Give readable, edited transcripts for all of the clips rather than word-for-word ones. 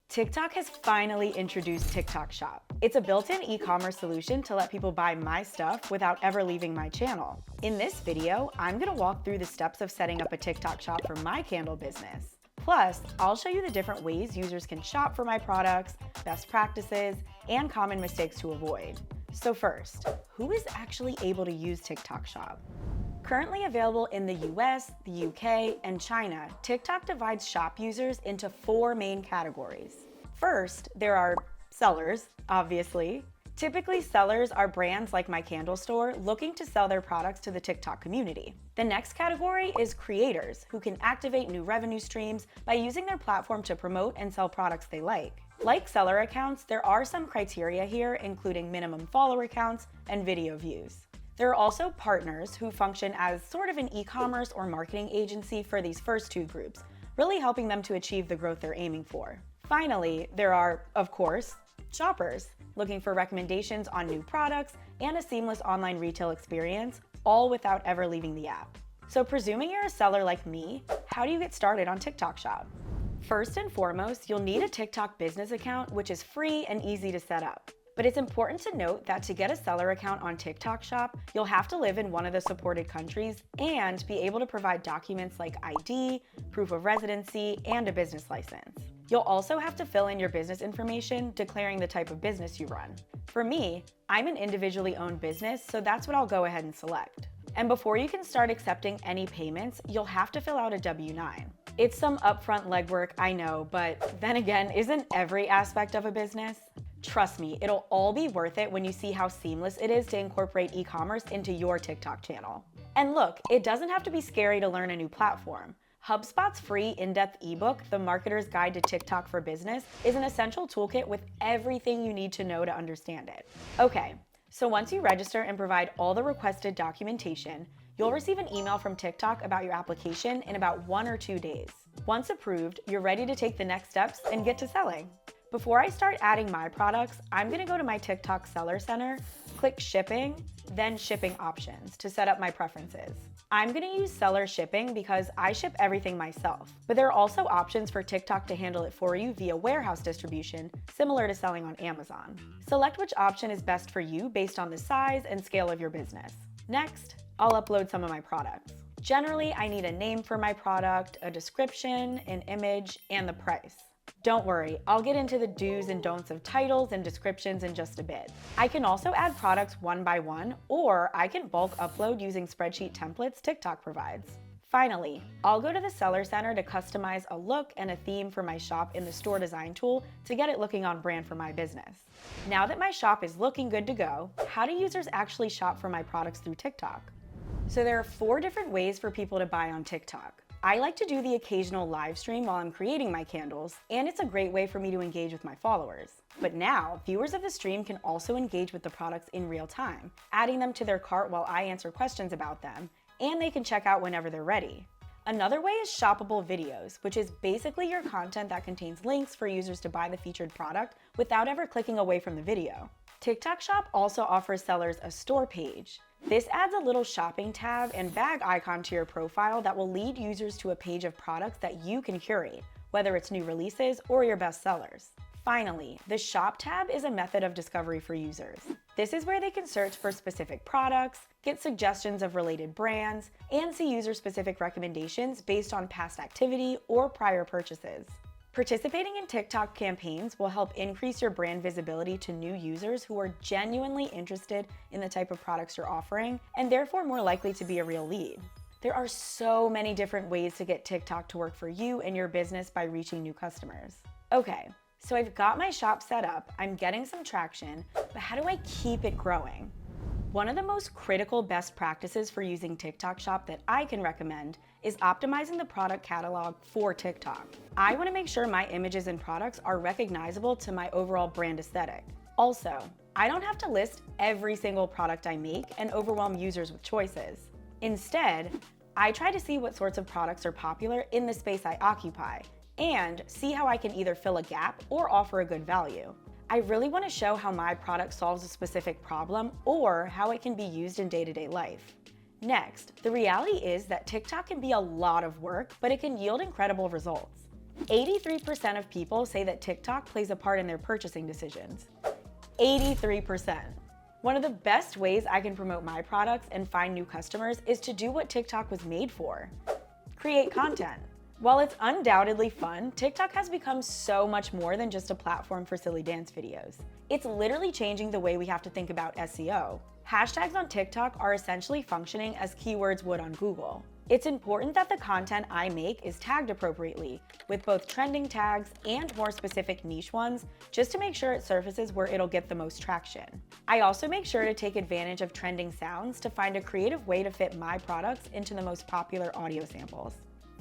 TikTok has finally introduced TikTok Shop. It's a built-in e-commerce solution to let people buy my stuff without ever leaving my channel. In this video, I'm gonna walk through the steps of setting up a TikTok shop for my candle business. Plus, I'll show you the different ways users can shop for my products, best practices, and common mistakes to avoid. So first, who is actually able to use TikTok Shop? Currently available in the US, the UK, and China, TikTok divides shop users into 4 main categories. First, there are sellers, obviously. Typically, sellers are brands like my candle store looking to sell their products to the TikTok community. The next category is creators, who can activate new revenue streams by using their platform to promote and sell products they like. Like seller accounts, there are some criteria here, including minimum follower counts and video views. There are also partners who function as sort of an e-commerce or marketing agency for these first 2 groups, really helping them to achieve the growth they're aiming for. Finally, there are, of course, shoppers, looking for recommendations on new products and a seamless online retail experience, all without ever leaving the app. So presuming you're a seller like me, how do you get started on TikTok Shop? First and foremost, you'll need a TikTok business account, which is free and easy to set up. But it's important to note that to get a seller account on TikTok Shop, you'll have to live in one of the supported countries and be able to provide documents like ID, proof of residency, and a business license. You'll also have to fill in your business information, declaring the type of business you run. For me, I'm an individually owned business, so that's what I'll go ahead and select. And before you can start accepting any payments, you'll have to fill out a W-9. It's some upfront legwork, I know, but then again, isn't every aspect of a business? Trust me, it'll all be worth it when you see how seamless it is to incorporate e-commerce into your TikTok channel. And look, it doesn't have to be scary to learn a new platform. HubSpot's free in-depth ebook, The Marketer's Guide to TikTok for Business, is an essential toolkit with everything you need to know to understand it. Okay, so once you register and provide all the requested documentation, you'll receive an email from TikTok about your application in about 1 or 2 days. Once approved, you're ready to take the next steps and get to selling. Before I start adding my products, I'm gonna go to my TikTok Seller Center, click Shipping, then Shipping Options to set up my preferences. I'm gonna use seller shipping because I ship everything myself, but there are also options for TikTok to handle it for you via warehouse distribution, similar to selling on Amazon. Select which option is best for you based on the size and scale of your business. Next, I'll upload some of my products. Generally, I need a name for my product, a description, an image, and the price. Don't worry, I'll get into the do's and don'ts of titles and descriptions in just a bit. I can also add products one by one, or I can bulk upload using spreadsheet templates TikTok provides. Finally, I'll go to the Seller Center to customize a look and a theme for my shop in the store design tool to get it looking on brand for my business. Now that my shop is looking good to go, how do users actually shop for my products through TikTok? So there are 4 different ways for people to buy on TikTok. I like to do the occasional live stream while I'm creating my candles, and it's a great way for me to engage with my followers. But now, viewers of the stream can also engage with the products in real time, adding them to their cart while I answer questions about them, and they can check out whenever they're ready. Another way is shoppable videos, which is basically your content that contains links for users to buy the featured product without ever clicking away from the video. TikTok Shop also offers sellers a store page. This adds a little shopping tab and bag icon to your profile that will lead users to a page of products that you can curate, whether it's new releases or your best sellers. Finally, the Shop tab is a method of discovery for users. This is where they can search for specific products, get suggestions of related brands, and see user-specific recommendations based on past activity or prior purchases. Participating in TikTok campaigns will help increase your brand visibility to new users who are genuinely interested in the type of products you're offering and therefore more likely to be a real lead. There are so many different ways to get TikTok to work for you and your business by reaching new customers. Okay, so I've got my shop set up, I'm getting some traction, but how do I keep it growing? One of the most critical best practices for using TikTok Shop that I can recommend is optimizing the product catalog for TikTok. I want to make sure my images and products are recognizable to my overall brand aesthetic. Also, I don't have to list every single product I make and overwhelm users with choices. Instead, I try to see what sorts of products are popular in the space I occupy and see how I can either fill a gap or offer a good value. I really want to show how my product solves a specific problem or how it can be used in day-to-day life. Next, the reality is that TikTok can be a lot of work, but it can yield incredible results. 83% of people say that TikTok plays a part in their purchasing decisions. 83%. One of the best ways I can promote my products and find new customers is to do what TikTok was made for: create content. While it's undoubtedly fun, TikTok has become so much more than just a platform for silly dance videos. It's literally changing the way we have to think about SEO. Hashtags on TikTok are essentially functioning as keywords would on Google. It's important that the content I make is tagged appropriately, with both trending tags and more specific niche ones, just to make sure it surfaces where it'll get the most traction. I also make sure to take advantage of trending sounds to find a creative way to fit my products into the most popular audio samples.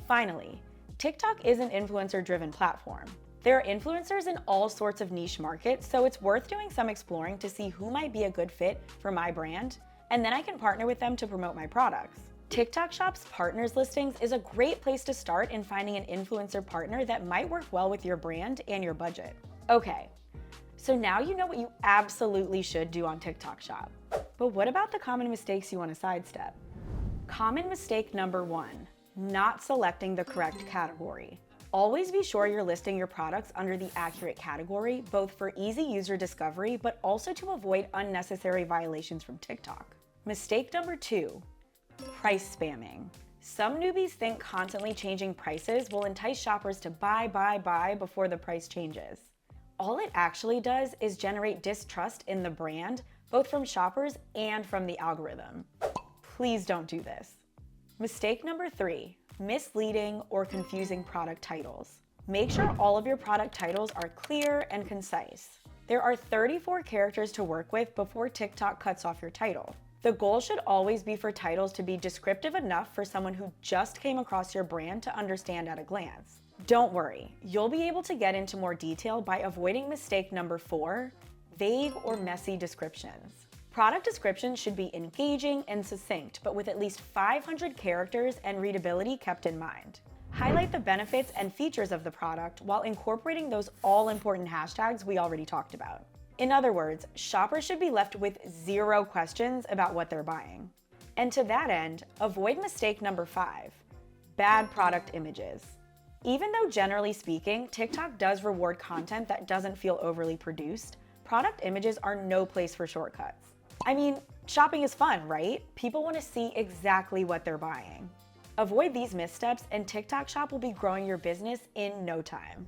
Finally, TikTok is an influencer-driven platform. There are influencers in all sorts of niche markets, so it's worth doing some exploring to see who might be a good fit for my brand, and then I can partner with them to promote my products. TikTok Shop's partners listings is a great place to start in finding an influencer partner that might work well with your brand and your budget. Okay, so now you know what you absolutely should do on TikTok Shop. But what about the common mistakes you want to sidestep? Common mistake number 1, not selecting the correct category. Always be sure you're listing your products under the accurate category, both for easy user discovery, but also to avoid unnecessary violations from TikTok. Mistake number 2, price spamming. Some newbies think constantly changing prices will entice shoppers to buy before the price changes. All it actually does is generate distrust in the brand, both from shoppers and from the algorithm. Please don't do this. Mistake number 3, misleading or confusing product titles. Make sure all of your product titles are clear and concise. There are 34 characters to work with before TikTok cuts off your title. The goal should always be for titles to be descriptive enough for someone who just came across your brand to understand at a glance. Don't worry, you'll be able to get into more detail by avoiding mistake number 4, vague or messy descriptions. Product descriptions should be engaging and succinct, but with at least 500 characters and readability kept in mind. Highlight the benefits and features of the product while incorporating those all-important hashtags we already talked about. In other words, shoppers should be left with 0 questions about what they're buying. And to that end, avoid mistake number 5, bad product images. Even though generally speaking, TikTok does reward content that doesn't feel overly produced, product images are no place for shortcuts. I mean, shopping is fun, right? People want to see exactly what they're buying. Avoid these missteps and TikTok Shop will be growing your business in no time.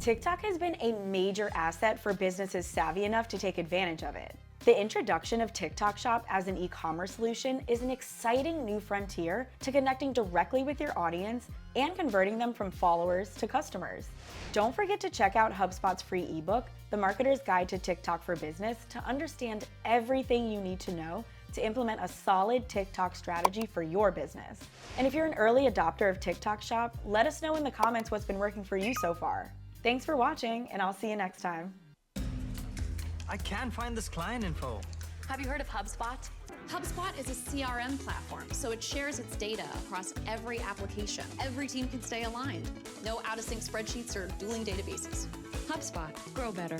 TikTok has been a major asset for businesses savvy enough to take advantage of it. The introduction of TikTok Shop as an e-commerce solution is an exciting new frontier to connecting directly with your audience and converting them from followers to customers. Don't forget to check out HubSpot's free ebook, The Marketer's Guide to TikTok for Business, to understand everything you need to know to implement a solid TikTok strategy for your business. And if you're an early adopter of TikTok Shop, let us know in the comments what's been working for you so far. Thanks for watching, and I'll see you next time. I can't find this client info. Have you heard of HubSpot? HubSpot is a CRM platform, so it shares its data across every application. Every team can stay aligned. No out-of-sync spreadsheets or dueling databases. HubSpot. Grow better.